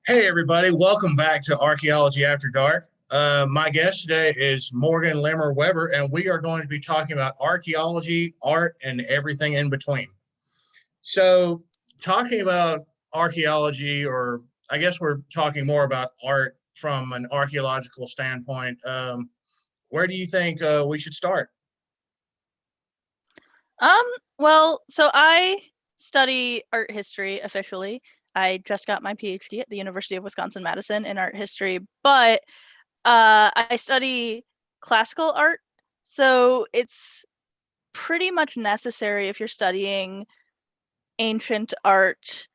Hey, everybody. Welcome back to Archaeology After Dark. My guest today is Morgan Lemmer Webber, and we are going to be talking about archaeology, art, and everything in between. So, talking about archaeology, or I guess we're talking more about art from an archaeological standpoint. Where do you think we should start? Um, so I study art history officially. I just got my PhD at the University of Wisconsin-Madison in art history, but I study classical art. So it's pretty much necessary if you're studying ancient art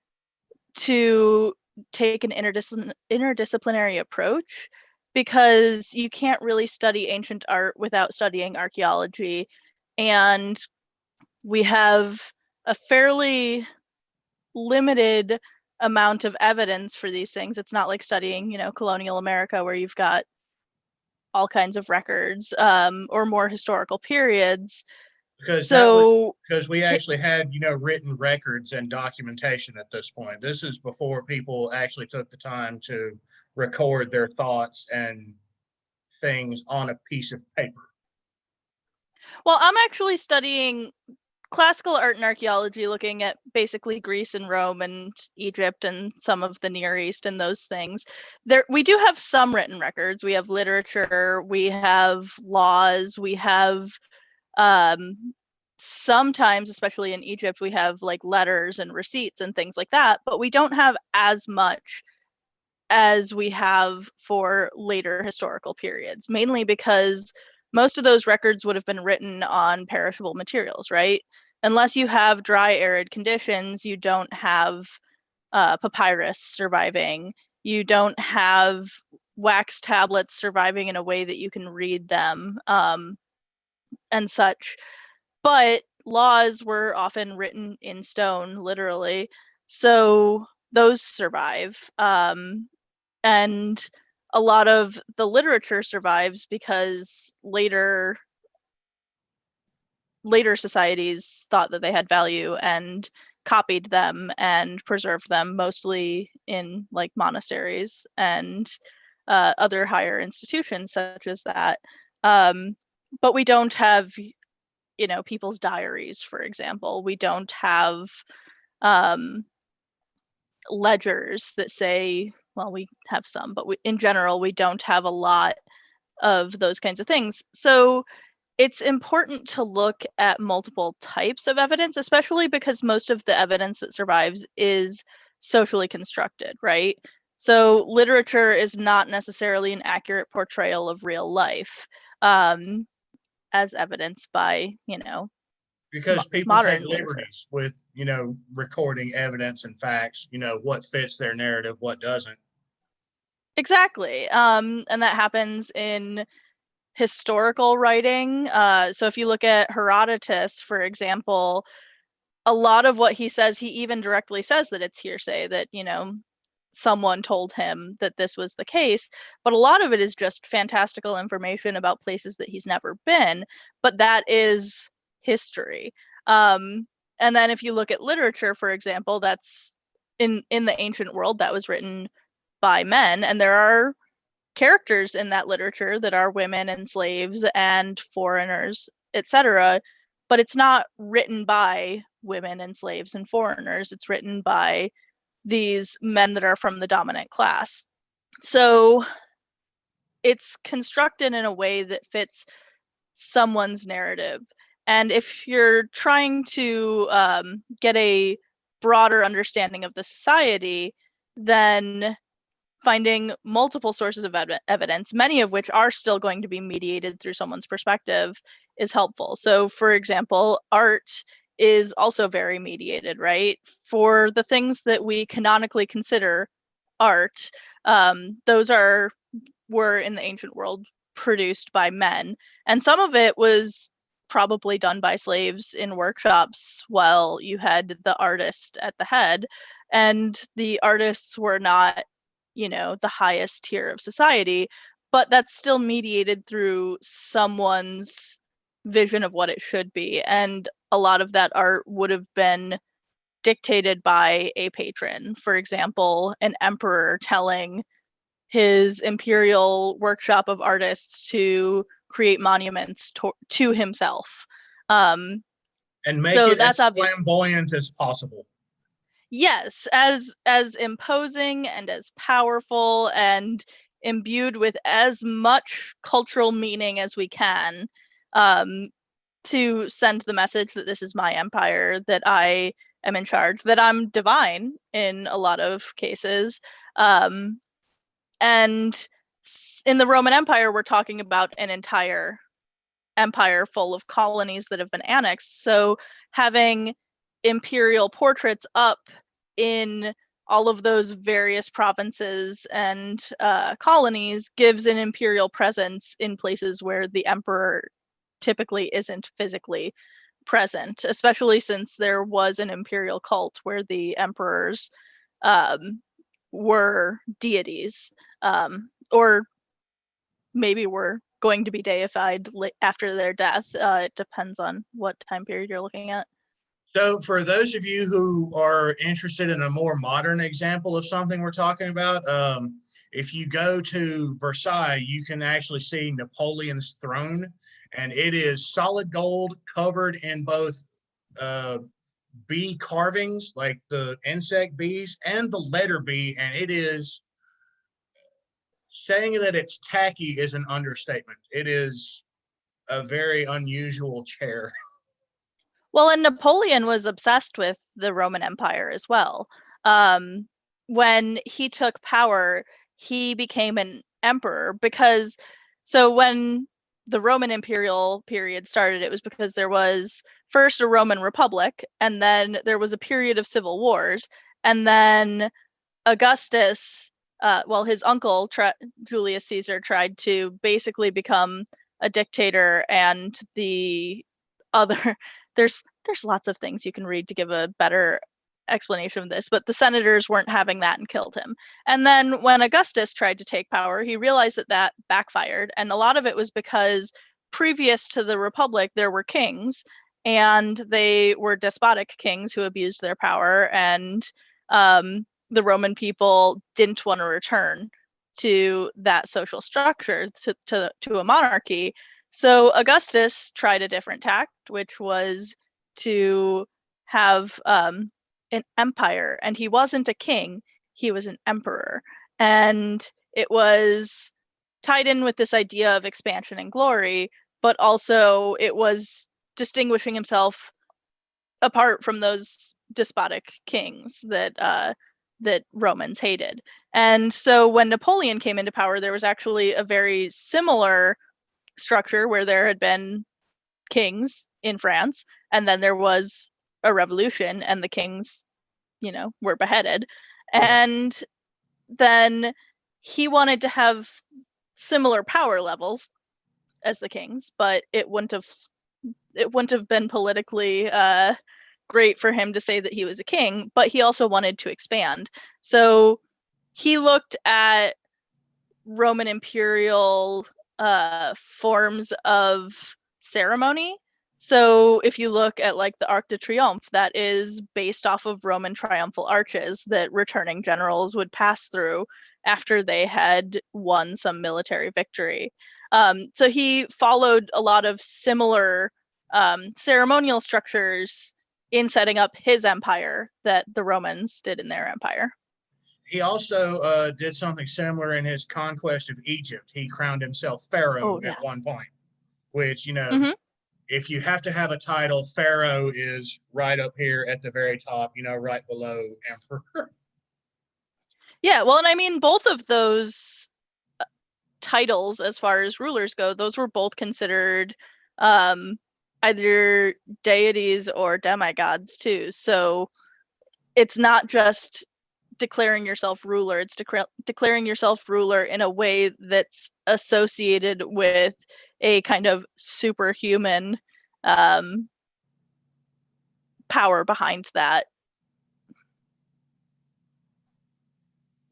to take an interdisciplinary approach because you can't really study ancient art without studying archaeology. And we have a fairly limited amount of evidence for these things. It's not like studying, colonial America where you've got all kinds of records or more historical periods. Because that was So, because we actually had written records and documentation at this point. This is before people actually took the time to record their thoughts and things on a piece of paper. well, I'm actually studying classical art and archaeology, looking at basically Greece and Rome and Egypt and some of the Near East and those things. We do have some written records. We have literature, we have laws, we have sometimes, especially in Egypt, we have like letters and receipts and things like that, but we don't have as much as we have for later historical periods, mainly because most of those records would have been written on perishable materials, right? Unless you have dry, arid conditions, you don't have papyrus surviving. You don't have wax tablets surviving in a way that you can read them and such. But laws were often written in stone, literally. So those survive. And a lot of the literature survives because later societies thought that they had value and copied them and preserved them, mostly in like monasteries and other higher institutions such as that. But we don't have, people's diaries, for example. We don't have ledgers that say, well, we have some, but in general, we don't have a lot of those kinds of things. So it's important to look at multiple types of evidence, especially because most of the evidence that survives is socially constructed, right? So literature is not necessarily an accurate portrayal of real life, as evidenced by, Because people take modern literature. liberties with recording evidence and facts, what fits their narrative, what doesn't. Exactly. And that happens in historical writing. So if you look at Herodotus, for example, a lot of what he says, he even directly says that it's hearsay, that, someone told him that this was the case. But a lot of it is just fantastical information about places that he's never been. But that is history. And then if you look at literature, for example, that's in the ancient world, that was written by men, and there are characters in that literature that are women and slaves and foreigners, etc. But it's not written by women and slaves and foreigners. It's written by these men that are from the dominant class. So it's constructed in a way that fits someone's narrative. And if you're trying to get a broader understanding of the society, then finding multiple sources of evidence, many of which are still going to be mediated through someone's perspective, is helpful. So, for example, art is also very mediated, right? For the things that we canonically consider art, those were in the ancient world produced by men, and some of it was probably done by slaves in workshops while you had the artist at the head, and the artists were not, the highest tier of society, but that's still mediated through someone's vision of what it should be. And a lot of that art would have been dictated by a patron. For example, an emperor telling his imperial workshop of artists to create monuments to himself. And make so it that's as flamboyant as possible. Yes, as imposing and as powerful and imbued with as much cultural meaning as we can, to send the message that this is my empire, that I am in charge, that I'm divine in a lot of cases. And in the Roman Empire, we're talking about an entire empire full of colonies that have been annexed. So having imperial portraits up in all of those various provinces and colonies gives an imperial presence in places where the emperor typically isn't physically present, especially since there was an imperial cult where the emperors were deities, or maybe were going to be deified after their death. It depends on what time period you're looking at. So for those of you who are interested in a more modern example of something we're talking about, if you go to Versailles, you can actually see Napoleon's throne, and it is solid gold covered in both bee carvings, like the insect bees, and the letter B, and it is, saying that it's tacky is an understatement. It is a very unusual chair. Well, and Napoleon was obsessed with the Roman Empire as well. When he took power, he became an emperor because, so when the Roman imperial period started, it was because there was first a Roman Republic, and then there was a period of civil wars, and then Augustus, his uncle, Julius Caesar, tried to basically become a dictator, and the other there's lots of things you can read to give a better explanation of this, but the senators weren't having that and killed him. And then when Augustus tried to take power, he realized that backfired, and a lot of it was because previous to the Republic there were kings, and they were despotic kings who abused their power, and the Roman people didn't want to return to that social structure, to a monarchy. So Augustus tried a different tact, which was to have an empire. And he wasn't a king, he was an emperor. And it was tied in with this idea of expansion and glory, but also it was distinguishing himself apart from those despotic kings that Romans hated. And so when Napoleon came into power, there was actually a very similar structure where there had been kings in France, and then there was a revolution, and the kings, were beheaded. And then he wanted to have similar power levels as the kings, but it wouldn't have been politically great for him to say that he was a king, but he also wanted to expand. So he looked at Roman imperial forms of ceremony. So if you look at like the Arc de Triomphe, that is based off of Roman triumphal arches that returning generals would pass through after they had won some military victory. So he followed a lot of similar ceremonial structures in setting up his empire that the Romans did in their empire. He also did something similar in his conquest of Egypt. He crowned himself pharaoh at one point, which, if you have to have a title, pharaoh is right up here at the very top, right below emperor. Yeah, well, and I mean, both of those titles, as far as rulers go, those were both considered either deities or demigods too. So it's not just declaring yourself ruler, it's declaring yourself ruler in a way that's associated with a kind of superhuman power behind that.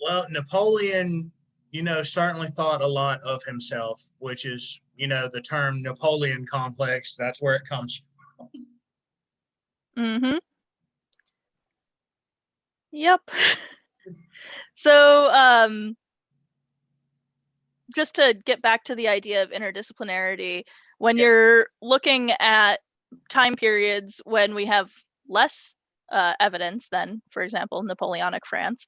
Well, Napoleon, certainly thought a lot of himself, which is, the term Napoleon complex. That's where it comes from. Mm-hmm. Yep. So just to get back to the idea of interdisciplinarity, when you're looking at time periods when we have less evidence than, for example, Napoleonic France,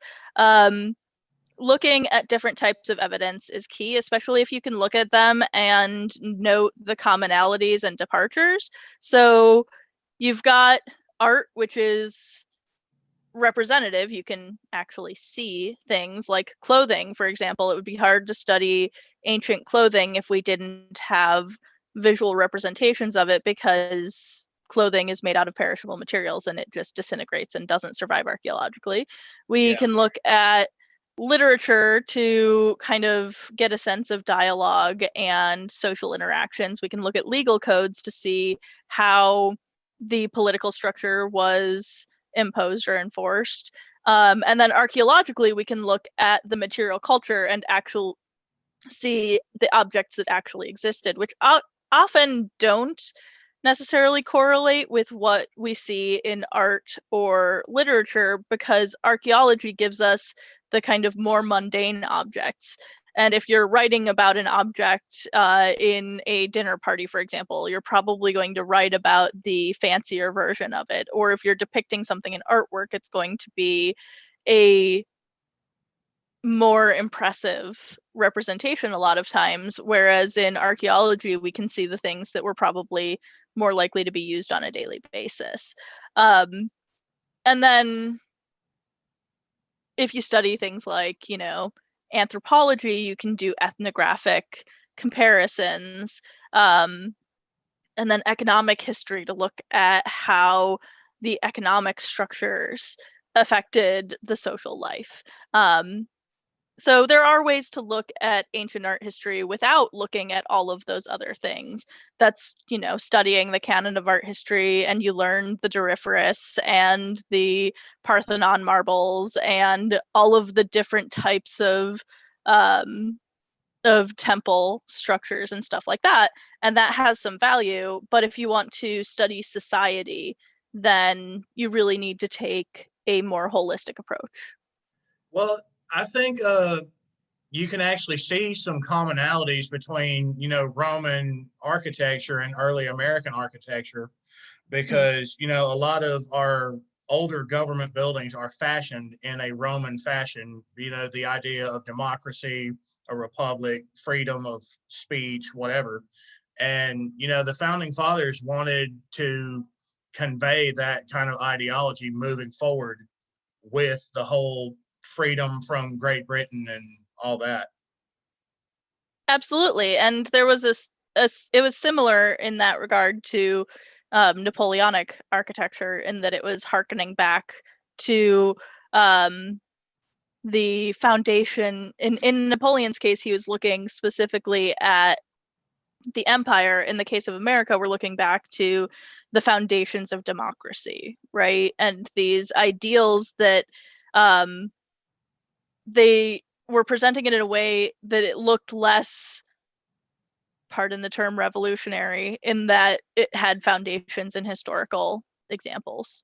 looking at different types of evidence is key, especially if you can look at them and note the commonalities and departures. So you've got art, which is representative. You can actually see things like clothing, for example. It would be hard to study ancient clothing if we didn't have visual representations of it, because clothing is made out of perishable materials and it just disintegrates and doesn't survive archaeologically. We can look at literature to kind of get a sense of dialogue and social interactions. We can look at legal codes to see how the political structure was imposed or enforced. And then archaeologically, we can look at the material culture and actually see the objects that actually existed, which often don't necessarily correlate with what we see in art or literature, because archaeology gives us the kind of more mundane objects. And if you're writing about an object in a dinner party, for example, you're probably going to write about the fancier version of it. Or if you're depicting something in artwork, it's going to be a more impressive representation a lot of times, whereas in archaeology we can see the things that were probably more likely to be used on a daily basis. And then if you study things like, anthropology, you can do ethnographic comparisons, and then economic history to look at how the economic structures affected the social life. So there are ways to look at ancient art history without looking at all of those other things. That's, studying the canon of art history, and you learn the Doryphorus and the Parthenon marbles and all of the different types of temple structures and stuff like that. And that has some value. But if you want to study society, then you really need to take a more holistic approach. Well, I think you can actually see some commonalities between, Roman architecture and early American architecture, because, a lot of our older government buildings are fashioned in a Roman fashion, the idea of democracy, a republic, freedom of speech, whatever. And, the founding fathers wanted to convey that kind of ideology moving forward with the whole freedom from Great Britain and all that. Absolutely. And there was it was similar in that regard to Napoleonic architecture, in that it was harkening back to the foundation. In Napoleon's case, he was looking specifically at the empire. In the case of America, we're looking back to the foundations of democracy, right? And these ideals that they were presenting it in a way that it looked less, pardon the term, revolutionary, in that it had foundations in historical examples.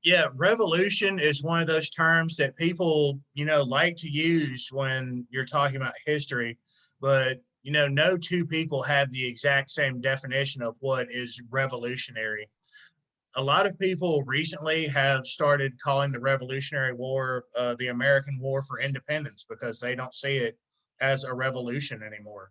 Yeah, revolution is one of those terms that people, like to use when you're talking about history, but no two people have the exact same definition of what is revolutionary. A lot of people recently have started calling the Revolutionary War the American War for Independence, because they don't see it as a revolution anymore.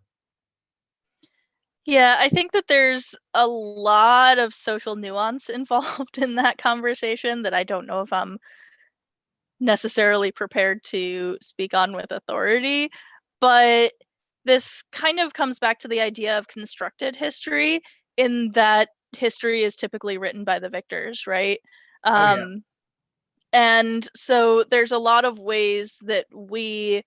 Yeah, I think that there's a lot of social nuance involved in that conversation that I don't know if I'm necessarily prepared to speak on with authority. But this kind of comes back to the idea of constructed history, in that history is typically written by the victors, right? Oh, yeah. And so there's a lot of ways that we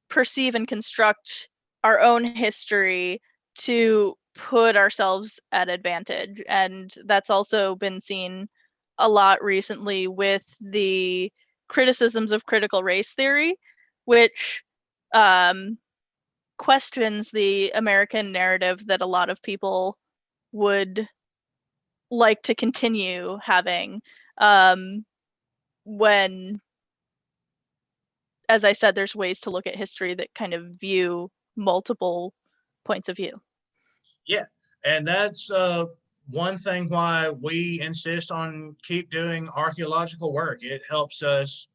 perceive and construct our own history to put ourselves at advantage. And that's also been seen a lot recently with the criticisms of critical race theory, which questions the American narrative that a lot of people would like to continue having. when, as I said, there's ways to look at history that kind of view multiple points of view. Yeah, and that's one thing why we insist on keep doing archaeological work. It helps us,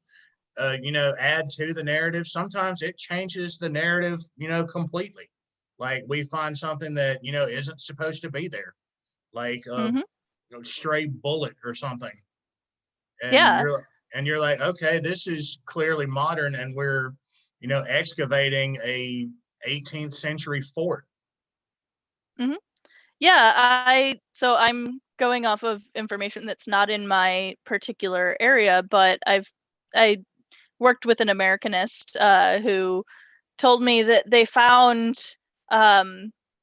add to the narrative. Sometimes it changes the narrative, completely. Like we find something that, isn't supposed to be there, like a stray bullet or something. And Yeah. you're like, okay, this is clearly modern, and we're, excavating a 18th century fort. Yeah, so I'm going off of information that's not in my particular area, but I worked with an Americanist who told me that they found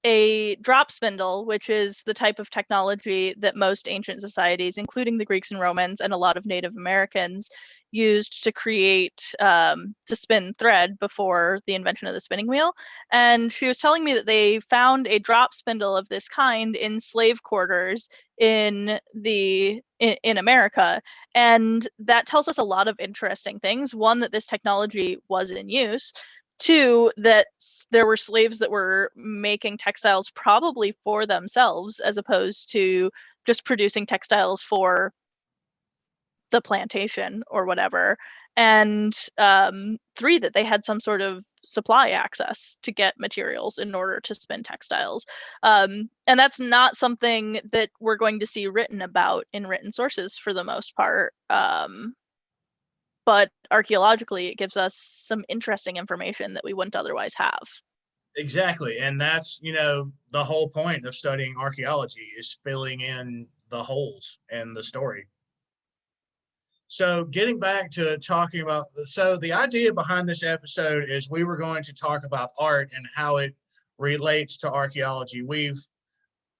a drop spindle, which is the type of technology that most ancient societies, including the Greeks and Romans and a lot of Native Americans, used to create to spin thread before the invention of the spinning wheel. And she was telling me that they found a drop spindle of this kind in slave quarters in America, and that tells us a lot of interesting things. One, that this technology was in use. Two, that there were slaves that were making textiles probably for themselves as opposed to just producing textiles for the plantation or whatever. And three, that they had some sort of supply access to get materials in order to spin textiles. And that's not something that we're going to see written about in written sources for the most part. But archaeologically, it gives us some interesting information that we wouldn't otherwise have. Exactly. And that's, the whole point of studying archaeology is filling in the holes in the story. So getting back to talking about, so the idea behind this episode is we were going to talk about art and how it relates to archaeology. We've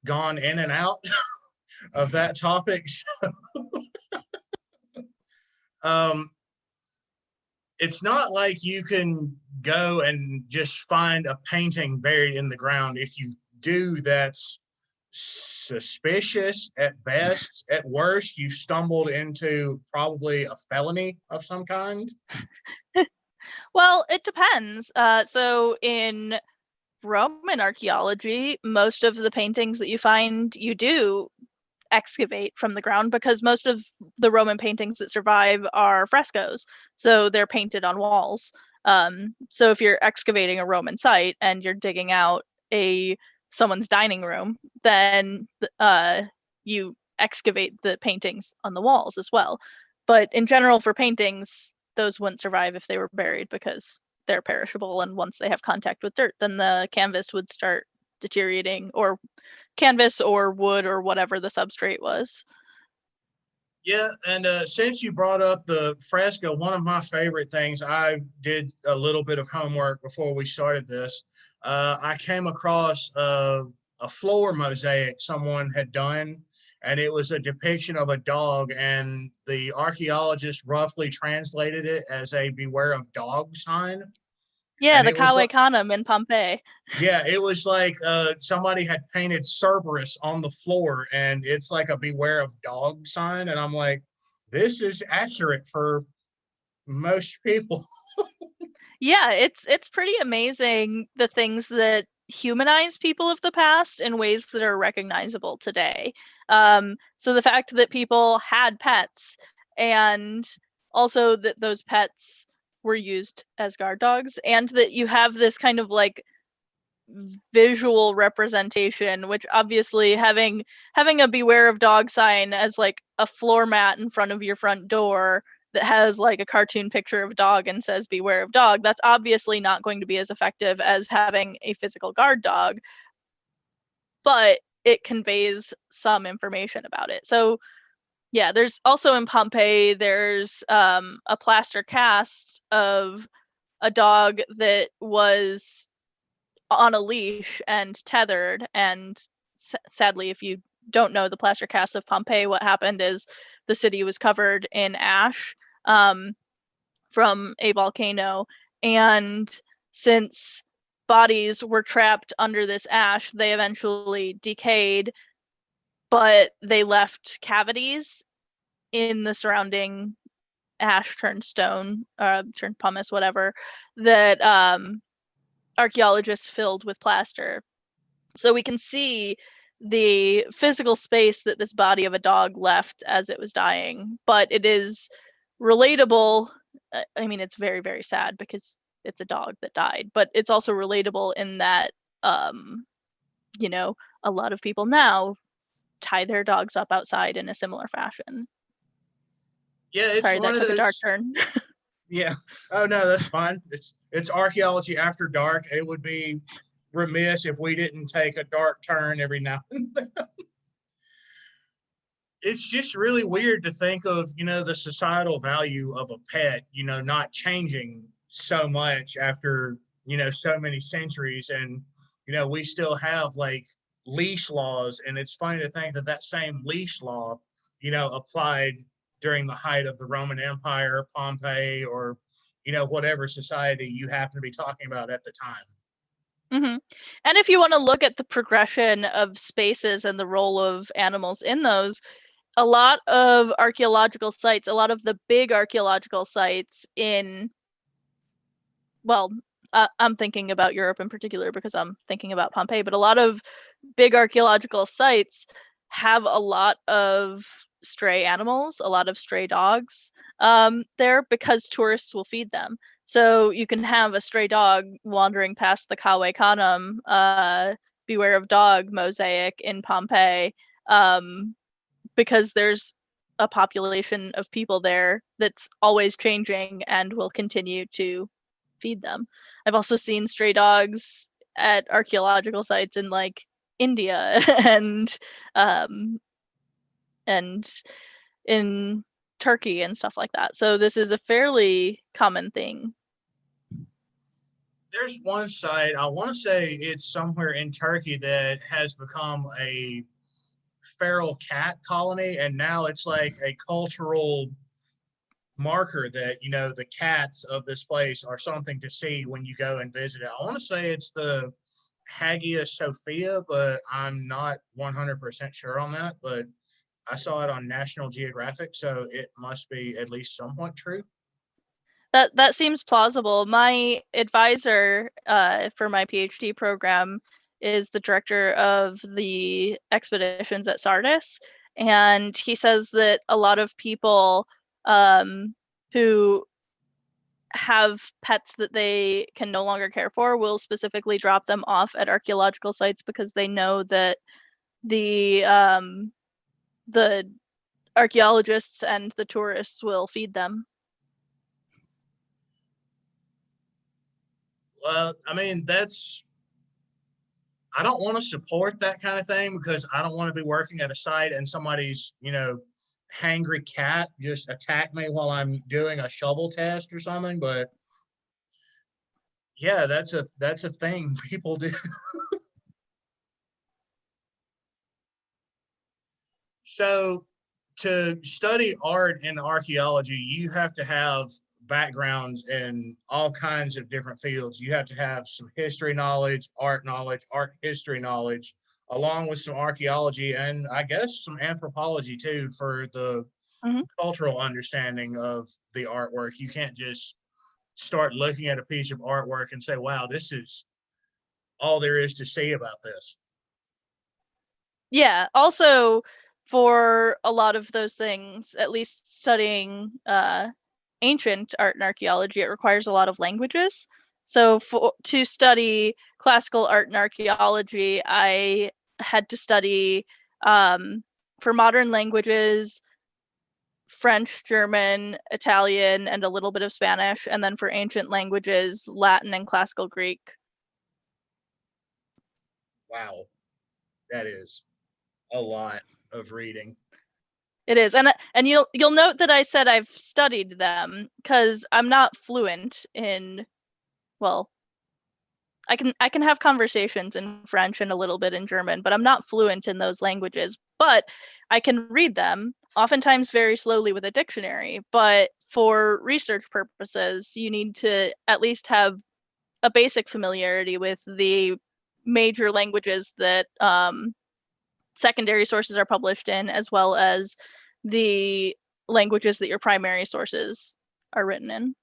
gone in and out of that topic. So, it's not like you can go and just find a painting buried in the ground. If you do, that's suspicious at best. At worst, you've stumbled into probably a felony of some kind. Well, it depends. So in Roman archaeology, most of the paintings that you find, you do excavate from the ground, because most of the Roman paintings that survive are frescoes, so they're painted on walls. So if you're excavating a Roman site and you're digging out someone's dining room, then you excavate the paintings on the walls as well. But in general, for paintings, those wouldn't survive if they were buried, because they're perishable, and once they have contact with dirt, then the canvas would start deteriorating, or canvas or wood or whatever the substrate was. Yeah, and since you brought up the fresco, one of my favorite things, I did a little bit of homework before we started this. I came across a floor mosaic someone had done, and it was a depiction of a dog, and the archaeologist roughly translated it as a "Beware of Dog" sign. Yeah, And the it was Cave Canem in Pompeii. yeah, it was like somebody had painted Cerberus on the floor, and it's like a "Beware of Dog" sign. And I'm like, this is accurate for most people. Yeah, it's pretty amazing the things that humanize people of the past in ways that are recognizable today. So the fact that people had pets, and also that those pets were used as guard dogs, and that you have this kind of like visual representation, which obviously having a "Beware of Dog" sign as like a floor mat in front of your front door that has like a cartoon picture of a dog and says "Beware of Dog," that's obviously not going to be as effective as having a physical guard dog, but it conveys some information about it. So yeah, there's also in Pompeii, there's a plaster cast of a dog that was on a leash and tethered. And sadly, if you don't know the plaster cast of Pompeii, what happened is the city was covered in ash from a volcano. And since bodies were trapped under this ash, they eventually decayed, but they left cavities in the surrounding ash turned stone, turned pumice, whatever, that archaeologists filled with plaster. So we can see the physical space that this body of a dog left as it was dying, but it is relatable. I mean, it's very, very sad because it's a dog that died, but it's also relatable in that, you know, a lot of people now tie their dogs up outside in a similar fashion. Yeah, it's Sorry, one that of took a dark those. turn. Yeah. Oh no, that's fine. It's archaeology after dark. It would be remiss if we didn't take a dark turn every now and then. It's just really weird to think of, the societal value of a pet, not changing so much after, so many centuries. And, we still have like leash laws. And it's funny to think that that same leash law, applied during the height of the Roman Empire, Pompeii, or, whatever society you happen to be talking about at the time. Mm-hmm. And if you want to look at the progression of spaces and the role of animals in those, a lot of archaeological sites, a lot of the big archaeological sites in, well, I'm thinking about Europe in particular because I'm thinking about Pompeii, but a lot of big archaeological sites have a lot of stray animals, a lot of stray dogs there because tourists will feed them. So you can have a stray dog wandering past the Kawe Kanum, Beware of Dog mosaic in Pompeii, because there's a population of people there that's always changing and will continue to feed them. I've also seen stray dogs at archaeological sites in like India um, and in Turkey and stuff like that. So this is a fairly common thing. There's one site, I want to say it's somewhere in Turkey, that has become a feral cat colony, and now it's like a cultural marker that the cats of this place are something to see when you go and visit it. I want to say it's the Hagia Sophia, but I'm not 100% sure on that. But I saw it on National Geographic, so it must be at least somewhat true. That seems plausible. My advisor for my PhD program is the director of the expeditions at Sardis, and he says that a lot of people who have pets that they can no longer care for will specifically drop them off at archaeological sites because they know that the archaeologists and the tourists will feed them. Well, I mean, I don't want to support that kind of thing because I don't want to be working at a site and somebody's, hangry cat just attack me while I'm doing a shovel test or something. But yeah, that's a thing people do. So to study art and archaeology, you have to have backgrounds in all kinds of different fields. You have to have some history knowledge, art history knowledge, along with some archaeology and I guess some anthropology too for the cultural understanding of the artwork. You can't just start looking at a piece of artwork and say, wow, this is all there is to say about this. Yeah. Also, for a lot of those things, at least studying ancient art and archaeology, it requires a lot of languages. So to study classical art and archaeology, I had to study for modern languages, French, German, Italian, and a little bit of Spanish. And then for ancient languages, Latin and classical Greek. Wow, that is a lot of reading. It is, and you'll note that I said I've studied them because I'm not fluent in, well, I can have conversations in French and a little bit in German, but I'm not fluent in those languages. But I can read them, oftentimes very slowly with a dictionary. But for research purposes, you need to at least have a basic familiarity with the major languages that secondary sources are published in, as well as the languages that your primary sources are written in.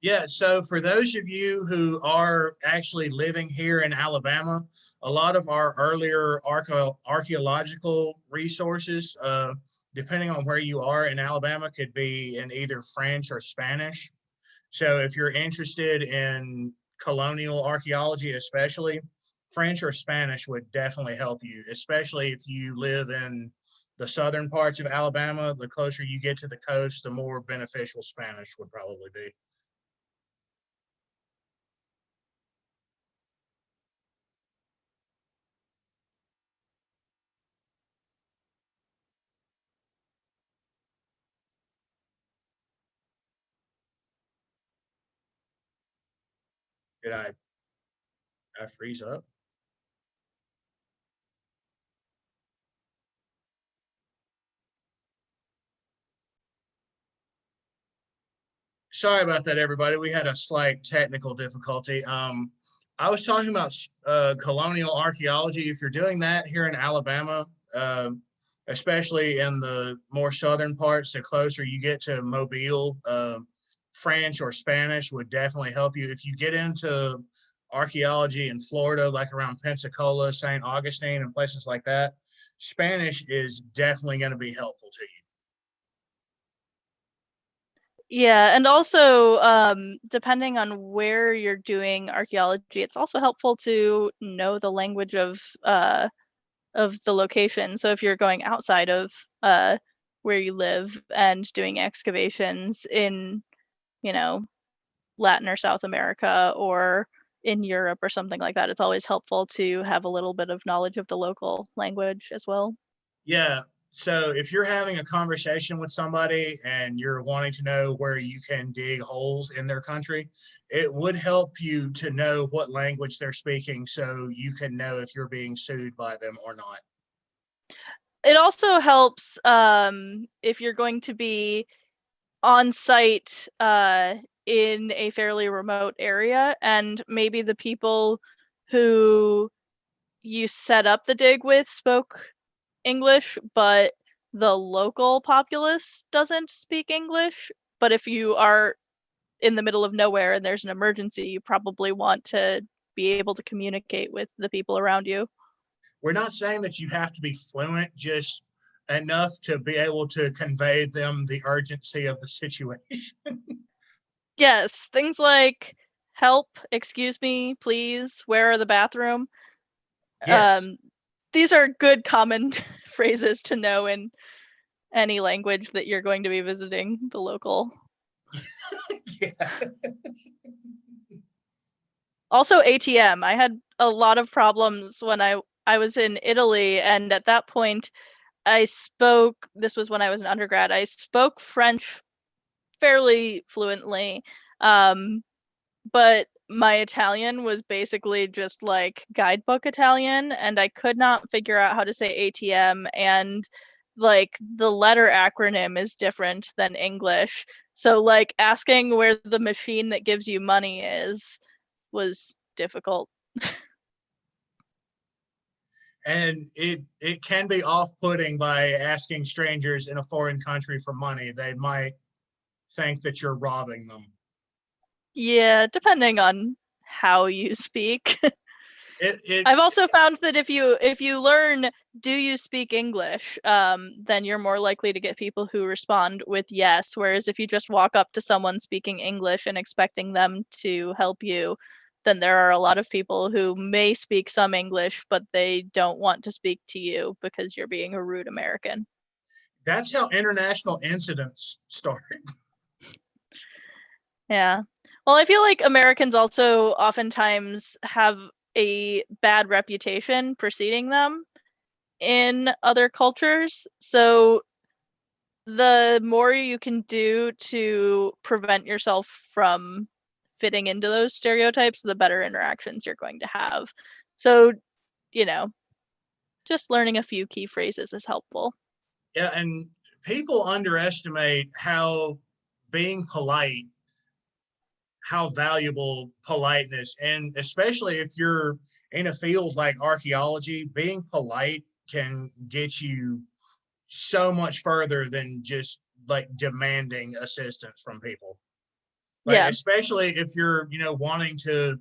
Yeah, so for those of you who are actually living here in Alabama, a lot of our earlier archaeological resources, depending on where you are in Alabama, could be in either French or Spanish. So if you're interested in colonial archaeology, especially, French or Spanish would definitely help you, especially if you live in the southern parts of Alabama. The closer you get to the coast, the more beneficial Spanish would probably be. Did I freeze up? Sorry about that, everybody. We had a slight technical difficulty. I was talking about colonial archaeology. If you're doing that here in Alabama, especially in the more southern parts, the closer you get to Mobile, French or Spanish would definitely help you. If you get into archaeology in Florida, like around Pensacola, St. Augustine, and places like that, Spanish is definitely going to be helpful to you. Yeah, and also depending on where you're doing archaeology, it's also helpful to know the language of the location. So if you're going outside of where you live and doing excavations in, you know, Latin or South America or in Europe or something like that, it's always helpful to have a little bit of knowledge of the local language as well. Yeah. So if you're having a conversation with somebody and you're wanting to know where you can dig holes in their country, it would help you to know what language they're speaking so you can know if you're being sued by them or not. It also helps if you're going to be on site in a fairly remote area, and maybe the people who you set up the dig with spoke English, but the local populace doesn't speak English. But if you are in the middle of nowhere and there's an emergency, you probably want to be able to communicate with the people around you. We're not saying that you have to be fluent, just enough to be able to convey them the urgency of the situation. Yes, things like help, excuse me, please, where are the bathroom? Yes. These are good common phrases to know in any language that you're going to be visiting the local. Yeah. Also ATM. I had a lot of problems when I was in Italy, and at that point this was when I was an undergrad, I spoke French fairly fluently. But my Italian was basically just like guidebook Italian, and I could not figure out how to say ATM, and like the letter acronym is different than English. So like asking where the machine that gives you money is was difficult. And it can be off-putting by asking strangers in a foreign country for money. They might think that you're robbing them. Yeah, depending on how you speak. It I've also found that if you learn, do you speak English, then you're more likely to get people who respond with yes. Whereas if you just walk up to someone speaking English and expecting them to help you, then there are a lot of people who may speak some English, but they don't want to speak to you because you're being a rude American. That's how international incidents start. Yeah. Well, I feel like Americans also oftentimes have a bad reputation preceding them in other cultures. So the more you can do to prevent yourself from fitting into those stereotypes, the better interactions you're going to have. So, you know, just learning a few key phrases is helpful. Yeah, and people underestimate how being polite, how valuable politeness, and especially if you're in a field like archaeology, being polite can get you so much further than just like demanding assistance from people. Like, Yeah. especially if you're, wanting to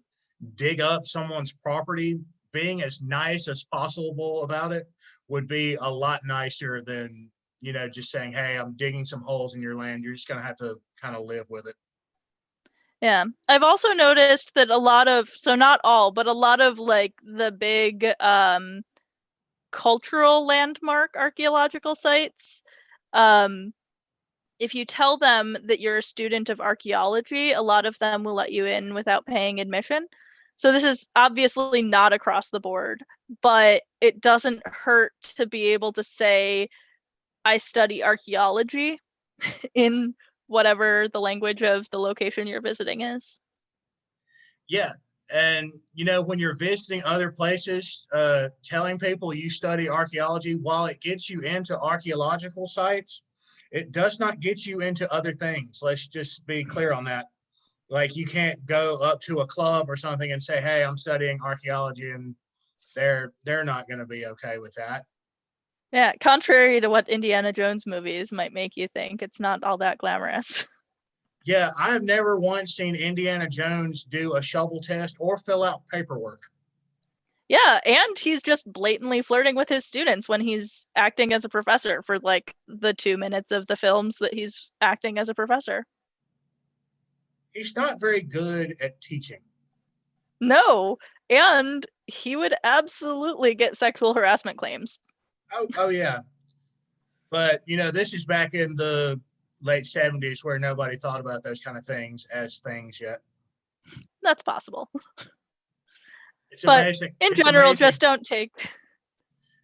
dig up someone's property, being as nice as possible about it would be a lot nicer than, just saying, hey, I'm digging some holes in your land. You're just going to have to kind of live with it. Yeah. I've also noticed that a lot of, so not all, but a lot of like the big cultural landmark archaeological sites, if you tell them that you're a student of archaeology, a lot of them will let you in without paying admission. So this is obviously not across the board, but it doesn't hurt to be able to say, I study archaeology in whatever the language of the location you're visiting is. Yeah. And, when you're visiting other places, telling people you study archaeology, while it gets you into archaeological sites, it does not get you into other things. Let's just be clear on that. Like, you can't go up to a club or something and say, hey, I'm studying archaeology, and they're not going to be okay with that. Yeah, contrary to what Indiana Jones movies might make you think, it's not all that glamorous. Yeah, I have never once seen Indiana Jones do a shovel test or fill out paperwork. Yeah, and he's just blatantly flirting with his students when he's acting as a professor for like the 2 minutes of the films that he's acting as a professor. He's not very good at teaching. No, and he would absolutely get sexual harassment claims. Oh yeah. But, this is back in the late 70s where nobody thought about those kind of things as things yet. That's possible. It's But amazing. in It's general, amazing. just don't take.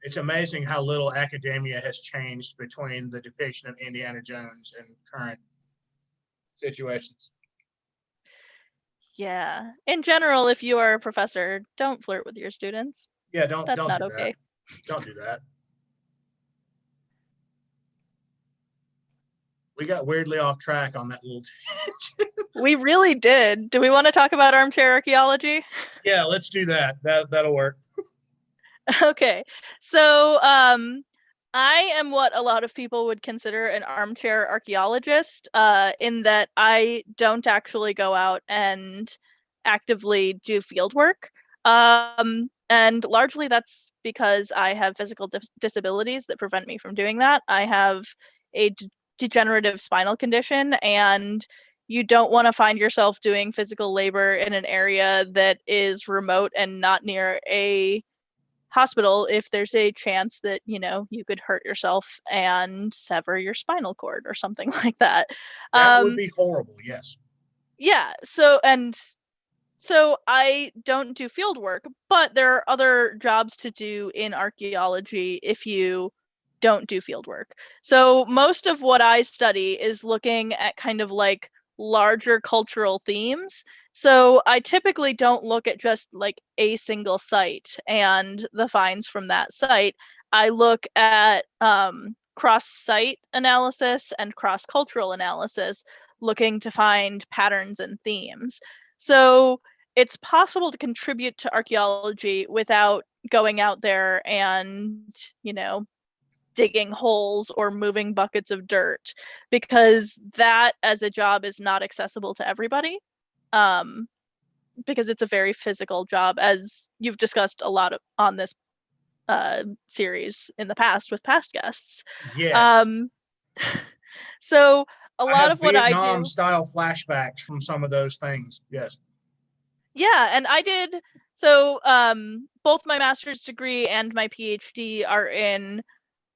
It's amazing how little academia has changed between the depiction of Indiana Jones and current situations. Yeah. In general, if you are a professor, don't flirt with your students. Yeah, That's don't not do okay. that. Don't do that. We got weirdly off track on that little tangent. We really did. Do we want to talk about armchair archaeology? Yeah, let's do that. That'll work. Okay. So, I am what a lot of people would consider an armchair archaeologist, in that I don't actually go out and actively do field work. And largely that's because I have physical disabilities that prevent me from doing that. I have a degenerative spinal condition, and you don't want to find yourself doing physical labor in an area that is remote and not near a hospital if there's a chance that you could hurt yourself and sever your spinal cord or something like that. That would be horrible. Yes. Yeah, so I don't do field work, but there are other jobs to do in archaeology if you don't do field work. So most of what I study is looking at kind of like larger cultural themes. So I typically don't look at just like a single site and the finds from that site. I look at cross-site analysis and cross-cultural analysis, looking to find patterns and themes. So it's possible to contribute to archaeology without going out there and, digging holes or moving buckets of dirt, because that as a job is not accessible to everybody, because it's a very physical job, as you've discussed a lot on this series in the past with past guests. Yes. So a I lot have of what I Vietnam do, style flashbacks from some of those things. Yes. yeah, and I did, so both my master's degree and my PhD are in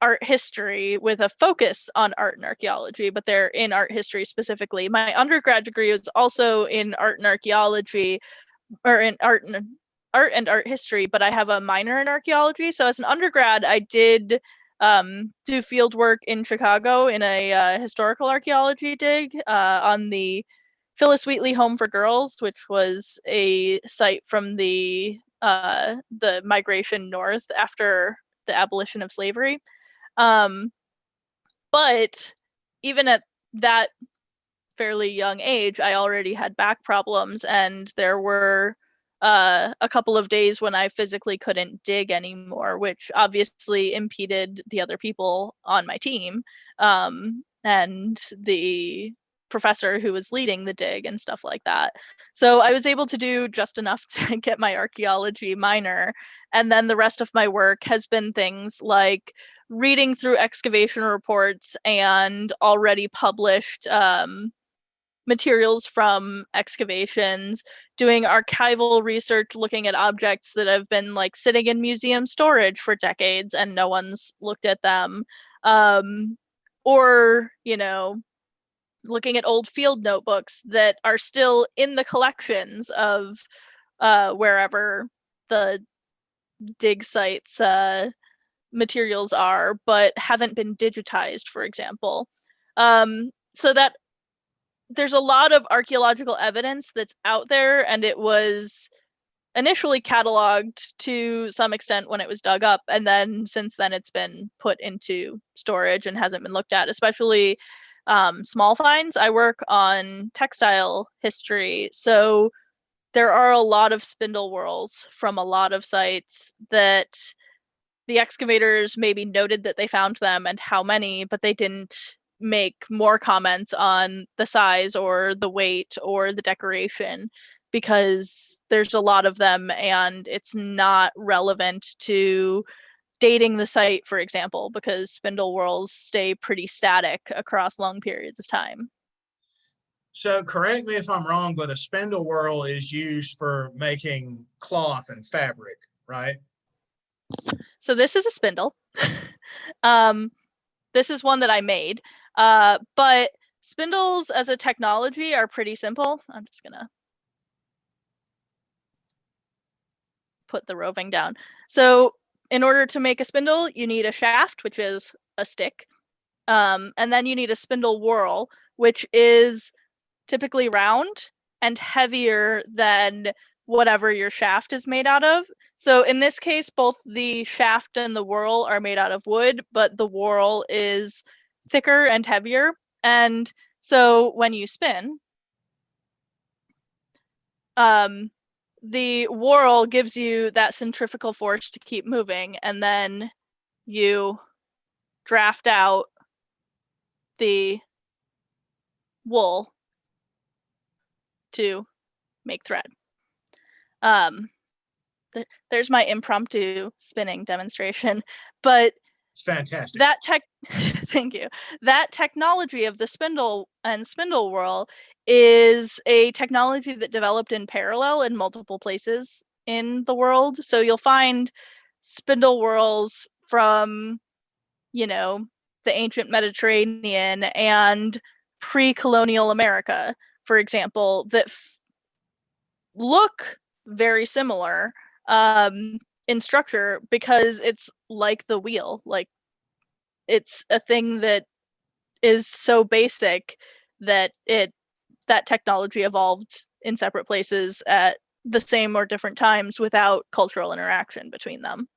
art history with a focus on art and archaeology, but they're in art history specifically. My undergrad degree is also in art and archaeology, or in art and art history, but I have a minor in archaeology. So as an undergrad, I did do field work in Chicago in a historical archaeology dig on the Phyllis Wheatley Home for Girls, which was a site from the migration north after the abolition of slavery. But even at that fairly young age, I already had back problems, and there were a couple of days when I physically couldn't dig anymore, which obviously impeded the other people on my team. and the professor who was leading the dig and stuff like that. So I was able to do just enough to get my archaeology minor. And then the rest of my work has been things like reading through excavation reports and already published materials from excavations, doing archival research, looking at objects that have been like sitting in museum storage for decades and no one's looked at them. Or, you know, looking at old field notebooks that are still in the collections of wherever the dig sites materials are, but haven't been digitized, for example. So that there's a lot of archaeological evidence that's out there, and it was initially cataloged to some extent when it was dug up, and then since then it's been put into storage and hasn't been looked at, especially small finds. I work on textile history, so there are a lot of spindle whorls from a lot of sites that the excavators maybe noted that they found them and how many, but they didn't make more comments on the size or the weight or the decoration because there's a lot of them and it's not relevant to dating the site, for example, because spindle whorls stay pretty static across long periods of time. So correct me if I'm wrong, but a spindle whorl is used for making cloth and fabric, right? So this is a spindle. This is one that I made. But spindles as a technology are pretty simple. I'm just gonna put the roving down. So in order to make a spindle, you need a shaft, which is a stick. And then you need a spindle whorl, which is typically round and heavier than whatever your shaft is made out of. So in this case, both the shaft and the whorl are made out of wood, but the whorl is thicker and heavier. And so when you spin, the whorl gives you that centrifugal force to keep moving, and then you draft out the wool to make thread. There's my impromptu spinning demonstration, but It's fantastic. that thank you. That technology of the spindle and spindle whorl is a technology that developed in parallel in multiple places in the world. So you'll find spindle whorls from, you know, the ancient Mediterranean and pre-colonial America, for example, that look very similar in structure because it's like the wheel. Like it's a thing that is so basic that that technology evolved in separate places at the same or different times without cultural interaction between them.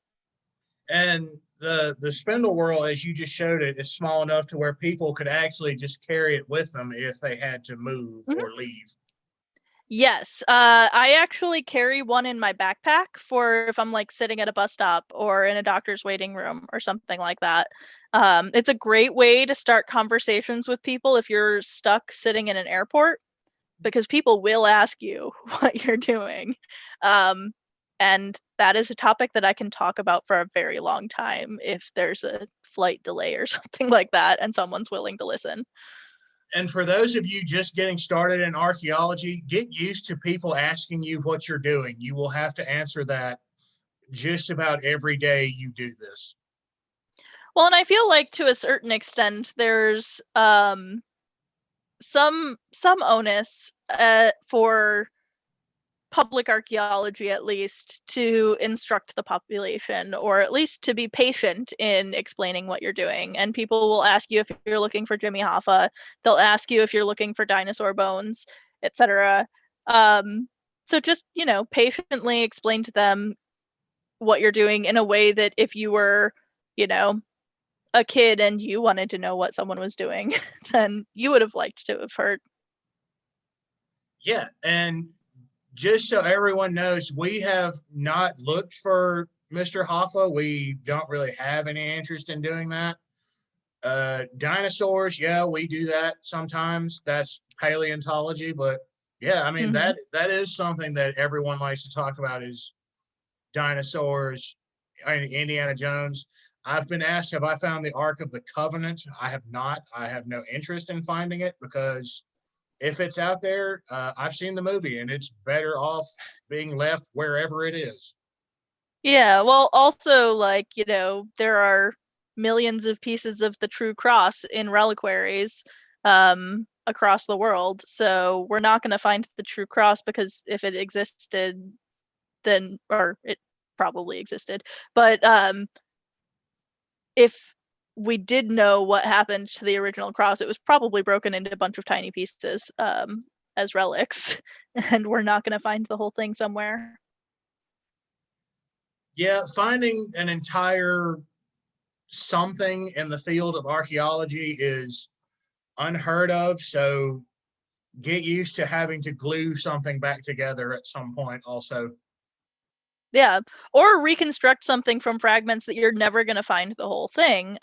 And the spindle whorl, as you just showed it, is small enough to where people could actually just carry it with them if they had to move or leave. Yes, I actually carry one in my backpack for if I'm like sitting at a bus stop or in a doctor's waiting room or something like that. It's a great way to start conversations with people if you're stuck sitting in an airport, because people will ask you what you're doing. And that is a topic that I can talk about for a very long time if there's a flight delay or something like that and someone's willing to listen. And for those of you just getting started in archaeology, get used to people asking you what you're doing. You will have to answer that just about every day you do this. Well, and I feel like to a certain extent, there's some onus for public archaeology, at least, to instruct the population, or at least to be patient in explaining what you're doing. And people will ask you if you're looking for Jimmy Hoffa. They'll ask you if you're looking for dinosaur bones, etc. So just, you know, patiently explain to them what you're doing in a way that if you were, you know, a kid and you wanted to know what someone was doing, then you would have liked to have heard. Yeah, and just so everyone knows, we have not looked for Mr. Hoffa. We don't really have any interest in doing that. Dinosaurs, yeah, we do that sometimes. That's paleontology, but yeah, I mean that is something that everyone likes to talk about is dinosaurs. Indiana Jones. I've been asked, have I found the Ark of the Covenant? I have not. I have no interest in finding it because if it's out there, I've seen the movie and it's better off being left wherever it is. Yeah, well, also, like, there are millions of pieces of the True Cross in reliquaries across the world. So we're not going to find the True Cross because if it existed, then, or it probably existed. But if we did know what happened to the original cross, it was probably broken into a bunch of tiny pieces as relics, and we're not going to find the whole thing somewhere. Yeah, finding an entire something in the field of archaeology is unheard of. So get used to having to glue something back together at some point also. Yeah, or reconstruct something from fragments that you're never going to find the whole thing.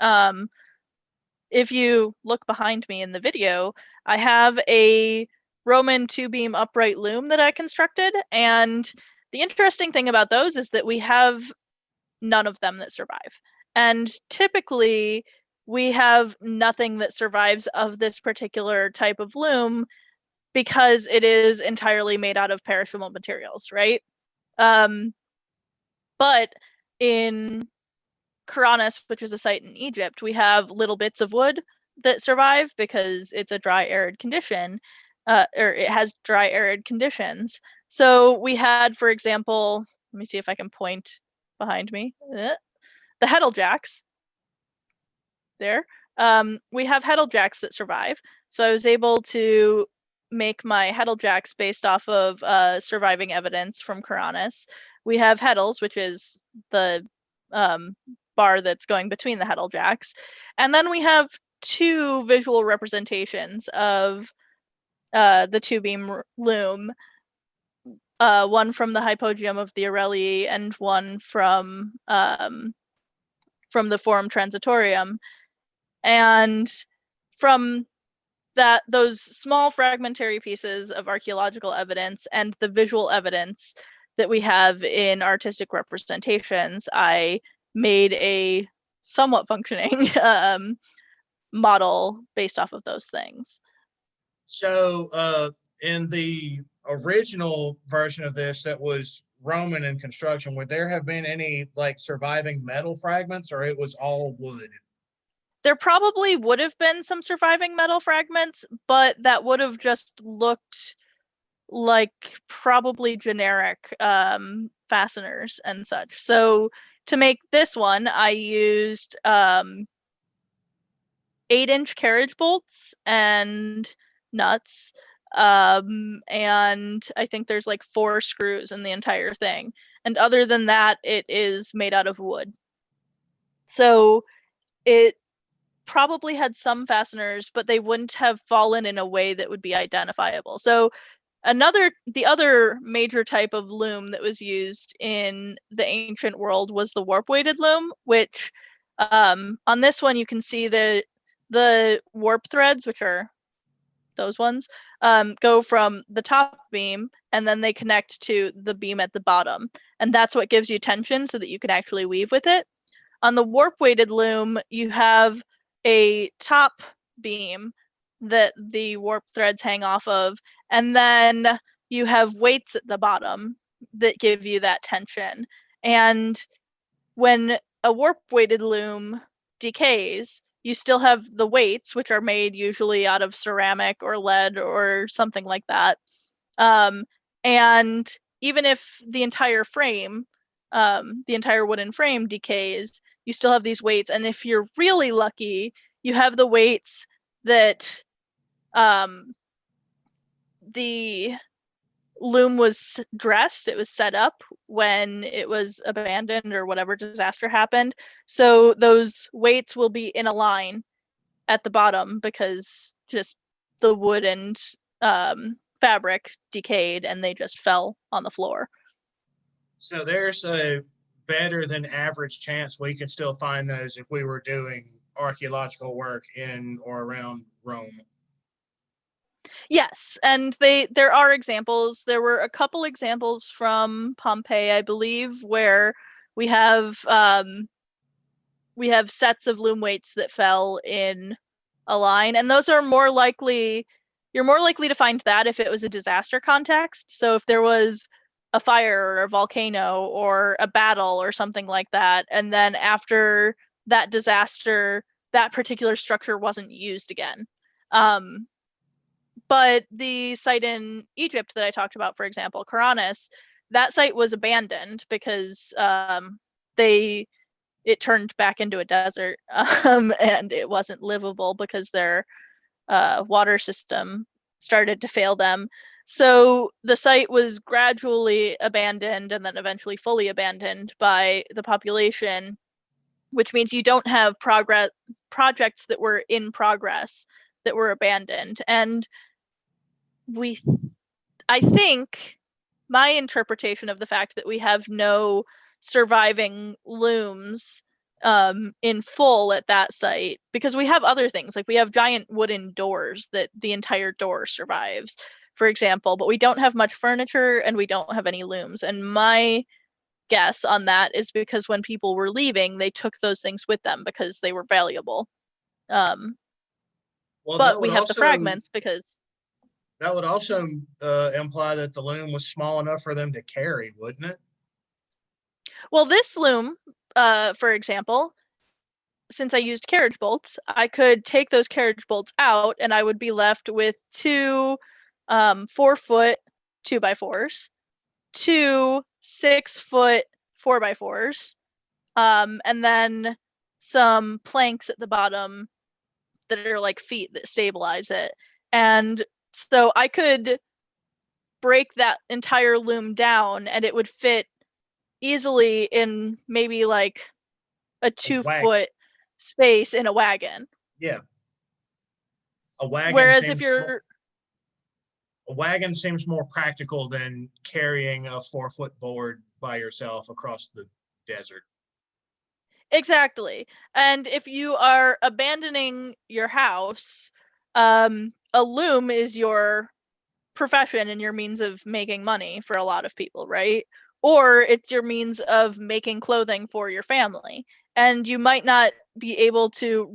If you look behind me in the video, I have a Roman two-beam upright loom that I constructed, and the interesting thing about those is that we have none of them that survive. And typically, we have nothing that survives of this particular type of loom because it is entirely made out of perishable materials, right? But in Karanis, which is a site in Egypt, we have little bits of wood that survive because it's a dry, arid condition, or it has dry, arid conditions. So we had, for example, let me see if I can point behind me, the Heddle-jacks there. We have Heddle-jacks that survive. So I was able to make my Heddle-jacks based off of surviving evidence from Karanis. We have Heddles, which is the bar that's going between the Heddle-jacks. And then we have two visual representations of the two-beam loom, one from the hypogeum of the Aureli and one from the Forum Transitorium. And from those small fragmentary pieces of archaeological evidence and the visual evidence that we have in artistic representations, I made a somewhat functioning model based off of those things. So in the original version of this that was Roman in construction, would there have been any like surviving metal fragments or it was all wood? There probably would have been some surviving metal fragments, but that would have just looked like probably generic fasteners and such. So to make this one, I used 8-inch carriage bolts and nuts. And I think there's like 4 screws in the entire thing. And other than that, it is made out of wood. So it probably had some fasteners, but they wouldn't have fallen in a way that would be identifiable. So the other major type of loom that was used in the ancient world was the warp-weighted loom, which on this one you can see the warp threads, which are those ones, go from the top beam and then they connect to the beam at the bottom. And that's what gives you tension so that you can actually weave with it. On the warp-weighted loom, you have a top beam that the warp threads hang off of, and then you have weights at the bottom that give you that tension. And when a warp-weighted loom decays, you still have the weights, which are made usually out of ceramic or lead or something like that. And even if the entire frame, the entire wooden frame decays, you still have these weights. And if you're really lucky, you have the weights that the loom was dressed, it was set up when it was abandoned or whatever disaster happened. So those weights will be in a line at the bottom because just the wood and fabric decayed and they just fell on the floor. So there's a better than average chance we could still find those if we were doing archaeological work in or around Rome. Yes, and there are examples. There were a couple examples from Pompeii, I believe, where we have sets of loom weights that fell in a line, and those are more likely. You're more likely to find that if it was a disaster context. So if there was a fire or a volcano or a battle or something like that, and then after that disaster, that particular structure wasn't used again. But the site in Egypt that I talked about, for example, Karanis, that site was abandoned because it turned back into a desert, and it wasn't livable because their water system started to fail them. So the site was gradually abandoned and then eventually fully abandoned by the population, which means you don't have projects that were in progress that were abandoned. And I think my interpretation of the fact that we have no surviving looms in full at that site, because we have other things, like we have giant wooden doors that the entire door survives, for example, but we don't have much furniture and we don't have any looms. And my guess on that is because when people were leaving, they took those things with them because they were valuable. But we have the fragments because that would also imply that the loom was small enough for them to carry, wouldn't it? Well, this loom, for example, since I used carriage bolts, I could take those carriage bolts out and I would be left with two 4-foot 2x4s, two 6-foot 4x4s, and then some planks at the bottom that are like feet that stabilize it. And so I could break that entire loom down and it would fit easily in maybe like a 2-foot space in a wagon. Yeah. A wagon. Whereas if you're a wagon seems more practical than carrying a 4-foot board by yourself across the desert. Exactly. And if you are abandoning your house, a loom is your profession and your means of making money for a lot of people, right? Or it's your means of making clothing for your family. And you might not be able to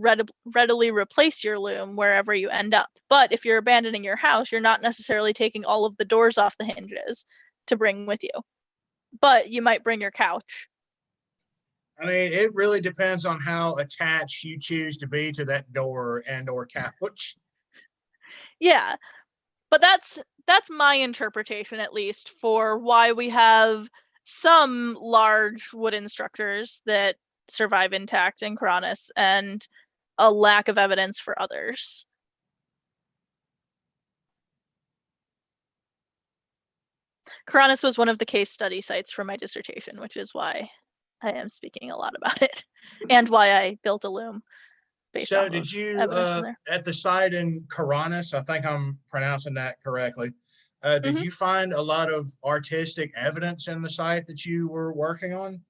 readily replace your loom wherever you end up. But if you're abandoning your house, you're not necessarily taking all of the doors off the hinges to bring with you. But you might bring your couch. I mean, it really depends on how attached you choose to be to that door and or couch. Yeah. But that's my interpretation, at least, for why we have some large wooden structures that survive intact in Karanis and a lack of evidence for others. Karanis was one of the case study sites for my dissertation, which is why I am speaking a lot about it and why I built a loom. So did you, at the site in Karanis, I think I'm pronouncing that correctly, did you find a lot of artistic evidence in the site that you were working on?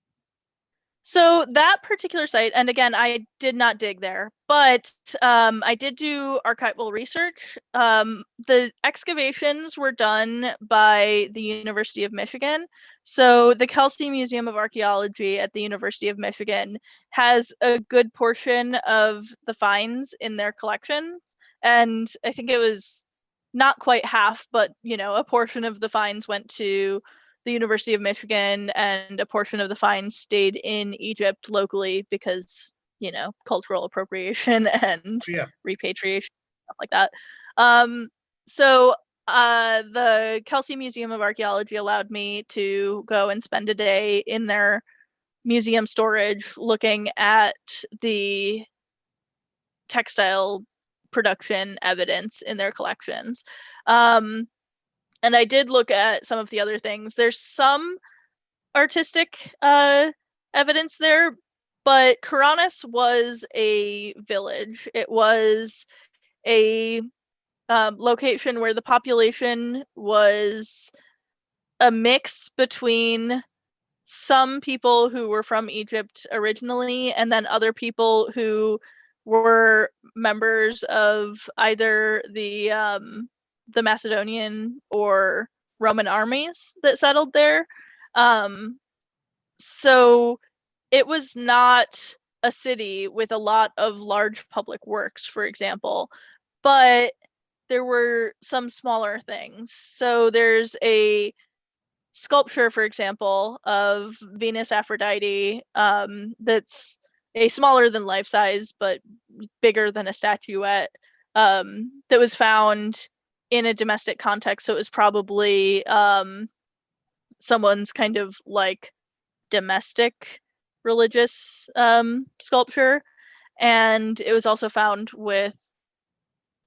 So that particular site, and again, I did not dig there, but I did do archival research. The excavations were done by the University of Michigan. So the Kelsey Museum of Archaeology at the University of Michigan has a good portion of the finds in their collections. And I think it was not quite half, but a portion of the finds went to the University of Michigan, and a portion of the finds stayed in Egypt locally because, cultural appropriation and repatriation, stuff like that. So the Kelsey Museum of Archaeology allowed me to go and spend a day in their museum storage looking at the textile production evidence in their collections. And I did look at some of the other things. There's some artistic evidence there, but Karanis was a village. It was a location where the population was a mix between some people who were from Egypt originally and then other people who were members of either the Macedonian or Roman armies that settled there. So it was not a city with a lot of large public works, for example, but there were some smaller things. So there's a sculpture, for example, of Venus Aphrodite that's a smaller than life size, but bigger than a statuette, that was found in a domestic context. So it was probably someone's kind of like domestic religious sculpture. And it was also found with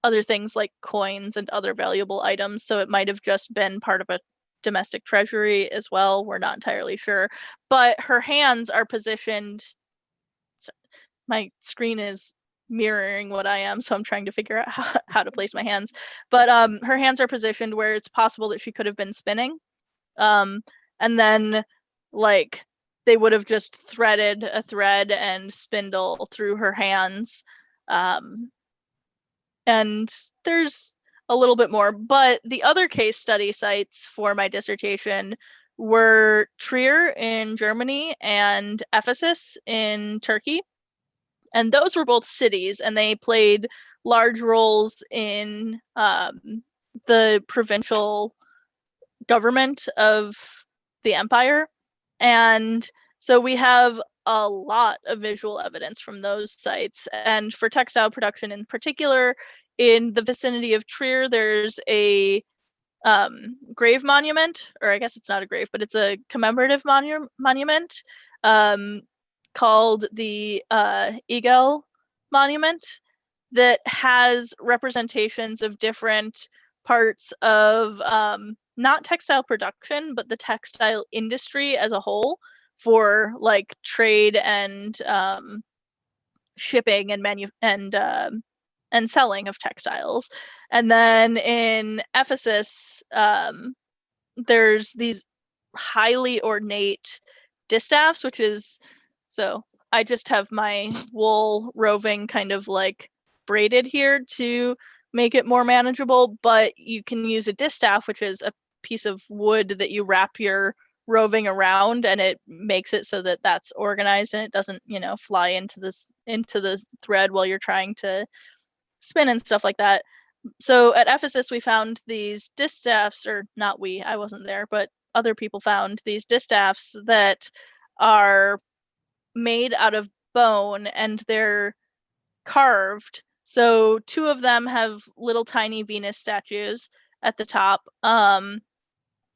other things like coins and other valuable items. So it might have just been part of a domestic treasury as well. We're not entirely sure. But her hands are positioned. My screen is mirroring what I am, so I'm trying to figure out how to place my hands. But her hands are positioned where it's possible that she could have been spinning. And then like they would have just threaded a thread and spindle through her hands. And there's a little bit more, but the other case study sites for my dissertation were Trier in Germany and Ephesus in Turkey. And those were both cities, and they played large roles in the provincial government of the empire. And so we have a lot of visual evidence from those sites. And for textile production in particular, in the vicinity of Trier, there's a grave monument, or I guess it's not a grave, but it's a commemorative monument called the Eagle Monument that has representations of different parts of not textile production, but the textile industry as a whole, for like trade and shipping and selling of textiles. And then in Ephesus, there's these highly ornate distaffs, which is, so I just have my wool roving kind of like braided here to make it more manageable, but you can use a distaff, which is a piece of wood that you wrap your roving around, and it makes it so that that's organized and it doesn't, fly into the thread while you're trying to spin and stuff like that. So at Ephesus, we found these distaffs, or not we, I wasn't there, but other people found these distaffs that are made out of bone, and they're carved. So 2 of them have little tiny Venus statues at the top.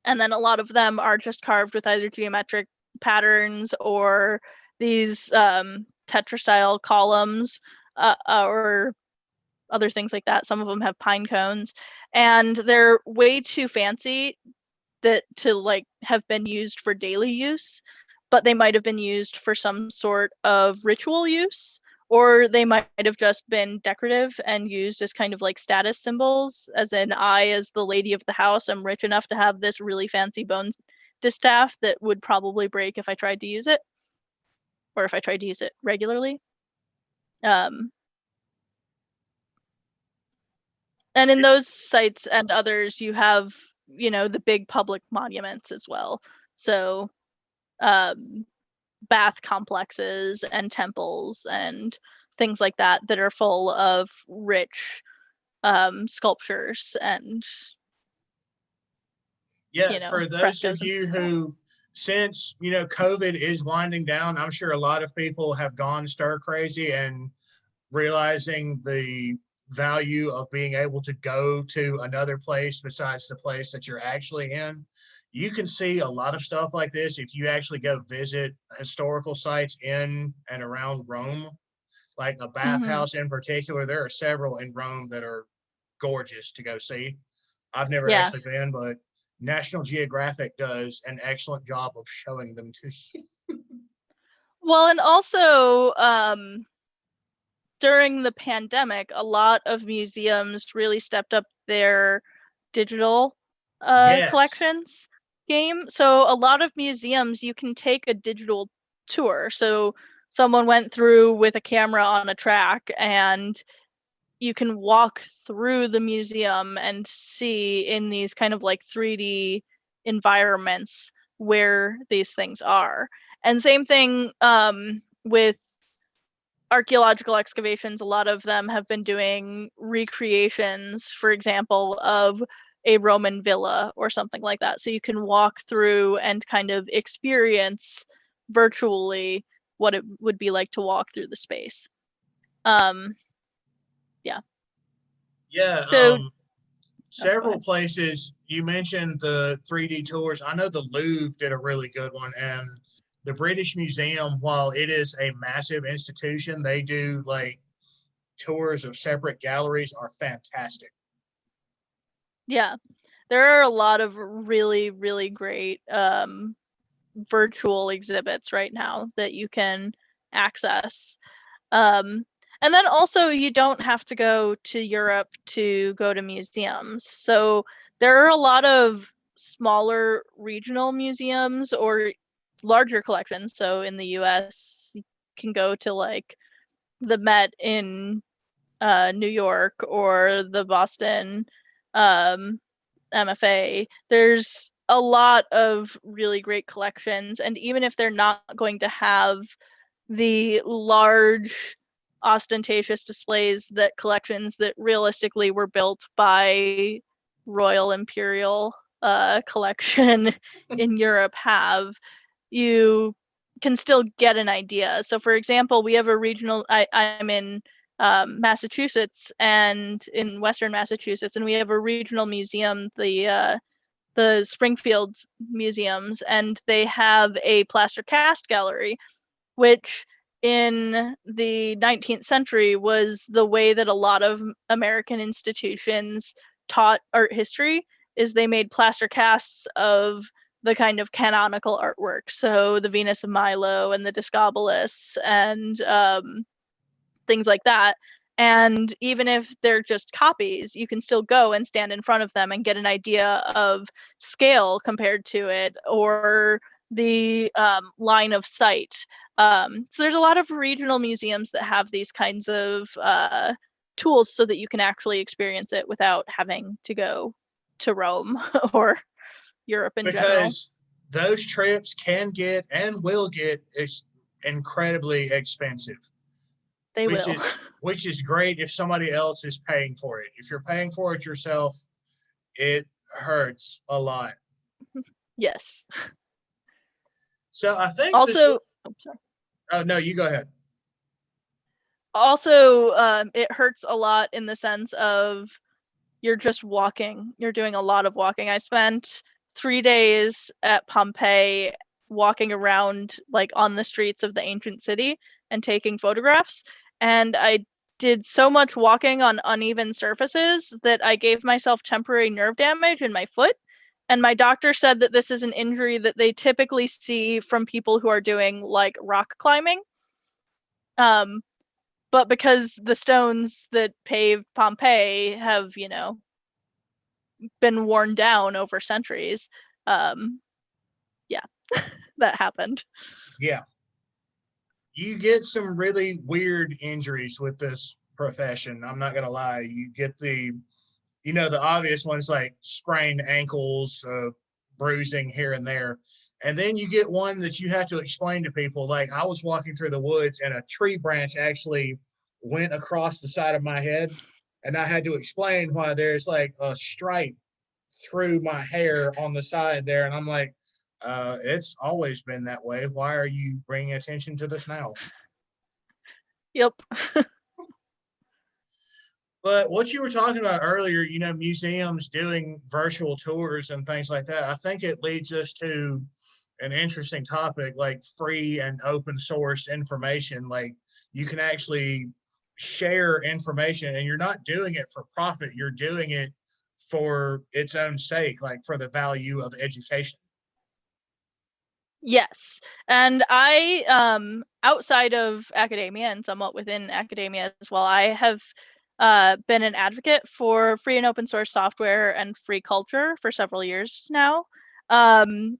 And then a lot of them are just carved with either geometric patterns or these tetrastyle columns or other things like that. Some of them have pine cones, and they're way too fancy to like have been used for daily use, but they might have been used for some sort of ritual use, or they might have just been decorative and used as kind of like status symbols, as in, I, as the lady of the house, am rich enough to have this really fancy bone distaff that would probably break if I tried to use it, or if I tried to use it regularly. And in those sites and others, you have, the big public monuments as well. So bath complexes and temples and things like that are full of rich sculptures and for those of you who, since COVID is winding down, I'm sure a lot of people have gone stir crazy and realizing the value of being able to go to another place besides the place that you're actually in. You can see a lot of stuff like this if you actually go visit historical sites in and around Rome, like a bathhouse in particular. There are several in Rome that are gorgeous to go see. I've never actually been, but National Geographic does an excellent job of showing them to you. Well, and also during the pandemic, a lot of museums really stepped up their digital collections game. So a lot of museums, you can take a digital tour. So someone went through with a camera on a track, and you can walk through the museum and see in these kind of like 3D environments where these things are. And same thing with archaeological excavations. A lot of them have been doing recreations, for example, of a Roman villa or something like that. So you can walk through and kind of experience virtually what it would be like to walk through the space. Yeah. Yeah. So Several places you mentioned the 3D tours. I know the Louvre did a really good one, and the British Museum, while it is a massive institution, they do like tours of separate galleries are fantastic. yeah, there are a lot of really, really great virtual exhibits right now that you can access. And then also, you don't have to go to Europe to go to museums. So there are a lot of smaller regional museums or larger collections. So in the US, you can go to like the Met in New York or the Boston MFA. There's a lot of really great collections. And even if they're not going to have the large ostentatious displays that collections that realistically were built by Royal Imperial collection in Europe have, you can still get an idea. So for example, we have a regional, I'm in Massachusetts, and in Western Massachusetts, and we have a regional museum, the Springfield museums, and they have a plaster cast gallery, which in the 19th century was the way that a lot of American institutions taught art history, is they made plaster casts of the kind of canonical artwork. So the Venus of Milo and the Discobolus and things like that. And even if they're just copies, you can still go and stand in front of them and get an idea of scale compared to it, or the line of sight. So there's a lot of regional museums that have these kinds of tools so that you can actually experience it without having to go to Rome or Europe in general. Because those trips can get and will get incredibly expensive. They which will. is which is great if somebody else is paying for it. If you're paying for it yourself, it hurts a lot. Yes. So I think Also, sorry. Oh no, you go ahead. Also, it hurts a lot in the sense of you're just walking. You're doing a lot of walking. I spent 3 days at Pompeii walking around like on the streets of the ancient city and taking photographs. And I did so much walking on uneven surfaces that I gave myself temporary nerve damage in my foot. And my doctor said that this is an injury that they typically see from people who are doing like rock climbing. But because the stones that paved Pompeii have, been worn down over centuries, yeah, that happened. Yeah. You get some really weird injuries with this profession. I'm not gonna lie. You get the obvious ones like sprained ankles, bruising here and there. And then you get one that you have to explain to people. Like I was walking through the woods and a tree branch actually went across the side of my head. And I had to explain why there's like a stripe through my hair on the side there. And I'm like, it's always been that way. Why are you bringing attention to this now? Yep. But what you were talking about earlier, museums doing virtual tours and things like that, I think it leads us to an interesting topic like free and open source information. Like you can actually share information and you're not doing it for profit, you're doing it for its own sake, like for the value of education. Yes. And I, outside of academia and somewhat within academia as well, I have been an advocate for free and open source software and free culture for several years now. And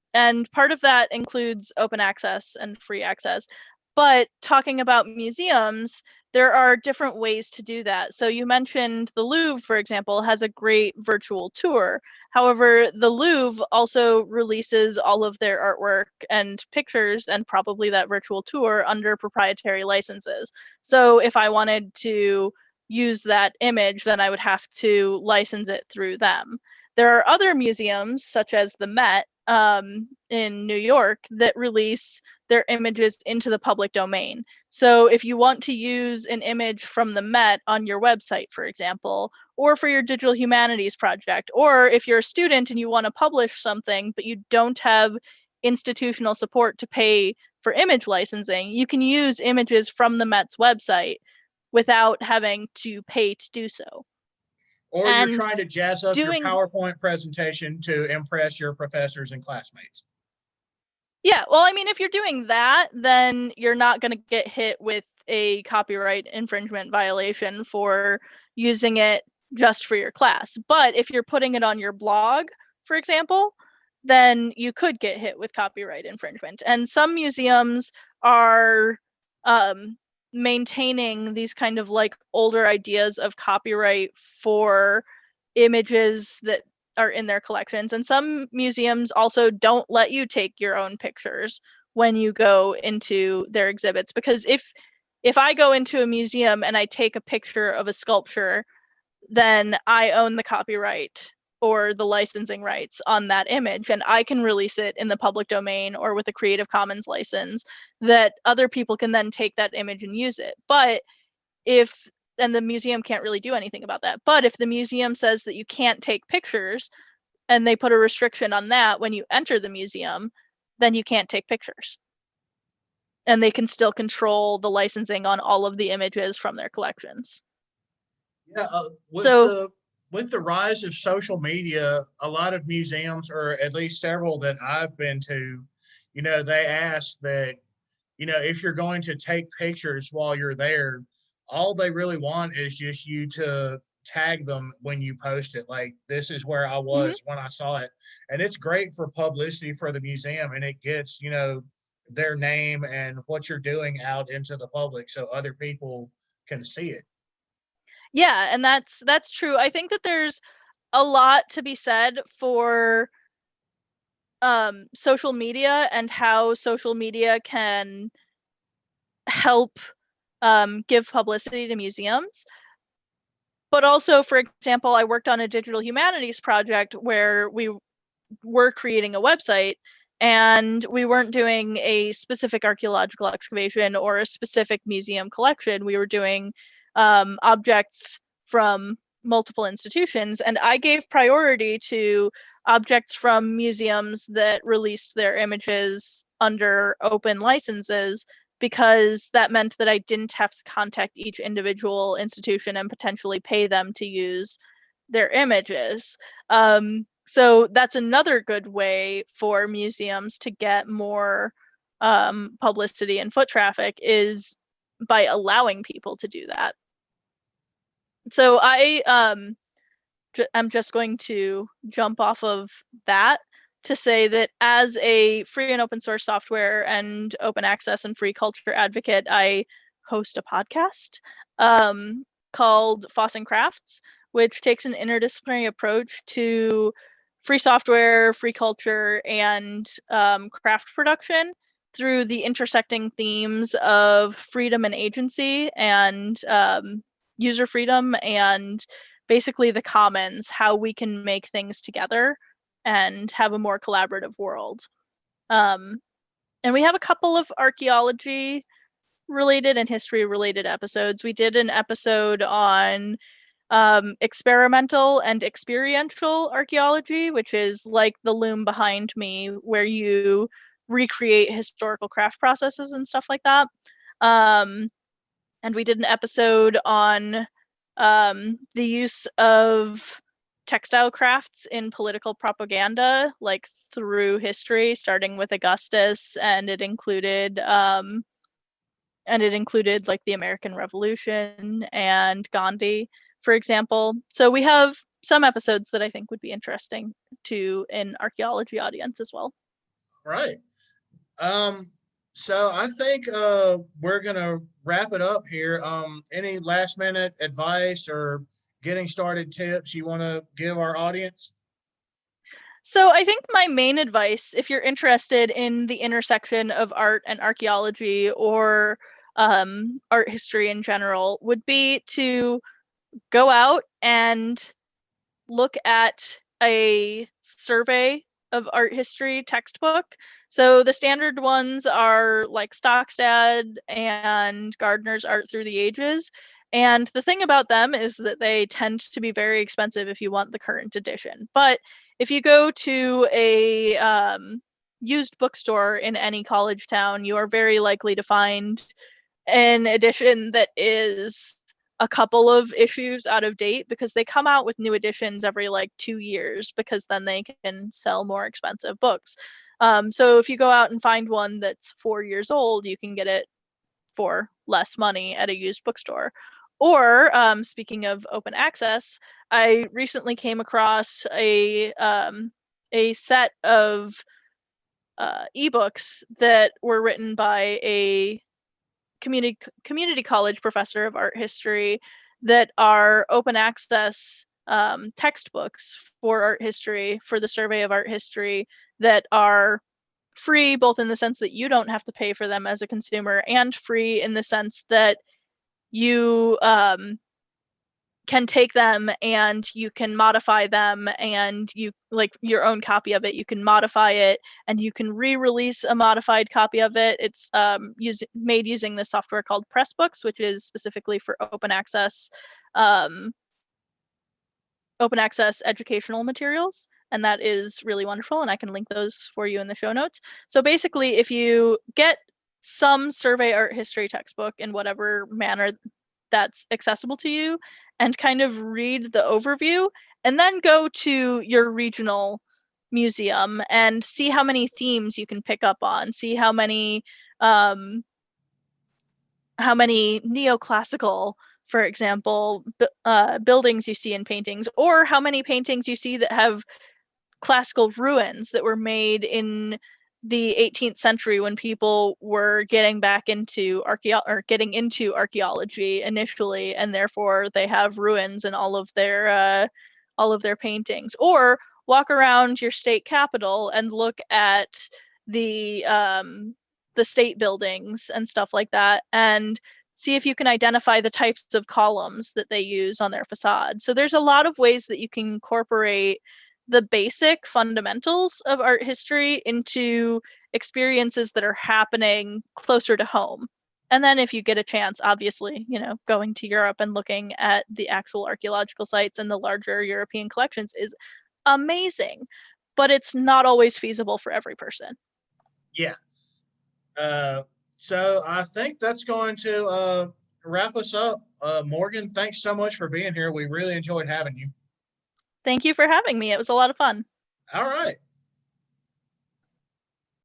part of that includes open access and free access. But talking about museums, there are different ways to do that. So you mentioned the Louvre, for example, has a great virtual tour. However, the Louvre also releases all of their artwork and pictures and probably that virtual tour under proprietary licenses. So if I wanted to use that image, then I would have to license it through them. There are other museums, such as the Met in New York, that release their images into the public domain. So if you want to use an image from the Met on your website, for example, or for your digital humanities project, or if you're a student and you want to publish something, but you don't have institutional support to pay for image licensing, you can use images from the Met's website without having to pay to do so. Or you're trying to jazz up your doing PowerPoint presentation to impress your professors and classmates. Yeah, well, I mean, if you're doing that, then you're not going to get hit with a copyright infringement violation for using it just for your class. But if you're putting it on your blog, for example, then you could get hit with copyright infringement. And some museums are maintaining these kind of like older ideas of copyright for images that are in their collections. And some museums also don't let you take your own pictures when you go into their exhibits, because if I go into a museum and I take a picture of a sculpture, then I own the copyright or the licensing rights on that image, and I can release it in the public domain or with a Creative Commons license that other people can then take that image and use it. But and the museum can't really do anything about that. But if the museum says that you can't take pictures and they put a restriction on that when you enter the museum, then you can't take pictures. And they can still control the licensing on all of the images from their collections. Yeah, with the rise of social media, a lot of museums, or at least several that I've been to, they ask that, if you're going to take pictures while you're there, all they really want is just you to tag them when you post it. Like, this is where I was when I saw it. And it's great for publicity for the museum, and it gets, their name and what you're doing out into the public so other people can see it. Yeah, and that's true. I think that there's a lot to be said for social media and how social media can help give publicity to museums. But also, for example, I worked on a digital humanities project where we were creating a website, and we weren't doing a specific archaeological excavation or a specific museum collection. We were doing objects from multiple institutions, and I gave priority to objects from museums that released their images under open licenses, because that meant that I didn't have to contact each individual institution and potentially pay them to use their images. So that's another good way for museums to get more publicity and foot traffic, is by allowing people to do that. So I'm just going to jump off of that to say that as a free and open source software and open access and free culture advocate, I host a podcast called Foss and Crafts, which takes an interdisciplinary approach to free software, free culture, and craft production through the intersecting themes of freedom and agency, and user freedom, and basically the commons, how we can make things together and have a more collaborative world. And we have a couple of archaeology related and history related episodes. We did an episode on experimental and experiential archaeology, which is like the loom behind me, where you recreate historical craft processes and stuff like that. And we did an episode on the use of textile crafts in political propaganda, like through history, starting with Augustus, and it included like the American Revolution and Gandhi, for example. So we have some episodes that I think would be interesting to an archaeology audience as well. Right. So I think we're gonna wrap it up here. Any last minute advice or getting started tips you want to give our audience? So I think my main advice, if you're interested in the intersection of art and archaeology or art history in general, would be to go out and look at a survey of art history textbook. So the standard ones are like Stokstad and Gardner's Art Through the Ages. And the thing about them is that they tend to be very expensive if you want the current edition. But if you go to a used bookstore in any college town, you are very likely to find an edition that is a couple of issues out of date, because they come out with new editions every like 2 years, because then they can sell more expensive books. So if you go out and find one that's 4 years old, you can get it for less money at a used bookstore. Or speaking of open access, I recently came across a set of ebooks that were written by a community college professor of art history that are open access textbooks for art history, for the survey of art history, that are free, both in the sense that you don't have to pay for them as a consumer, and free in the sense that you can take them and you can modify them, and you, like your own copy of it, you can modify it and you can re-release a modified copy of it. It's made using this software called Pressbooks, which is specifically for open access educational materials. And that is really wonderful, and I can link those for you in the show notes. So basically, if you get some survey art history textbook in whatever manner that's accessible to you, and kind of read the overview, and then go to your regional museum and see how many themes you can pick up on, see how many neoclassical, for example, buildings you see in paintings, or how many paintings you see that have classical ruins that were made in the 18th century, when people were getting into archaeology initially, and therefore they have ruins in all of their paintings. Or walk around your state capitol and look at the state buildings and stuff like that, and see if you can identify the types of columns that they use on their facade. So there's a lot of ways that you can incorporate the basic fundamentals of art history into experiences that are happening closer to home. And then if you get a chance, obviously, going to Europe and looking at the actual archaeological sites and the larger European collections is amazing, but it's not always feasible for every person. Yeah. So I think that's going to wrap us up. Morgan, thanks so much for being here. We really enjoyed having you. Thank you for having me. It was a lot of fun. All right.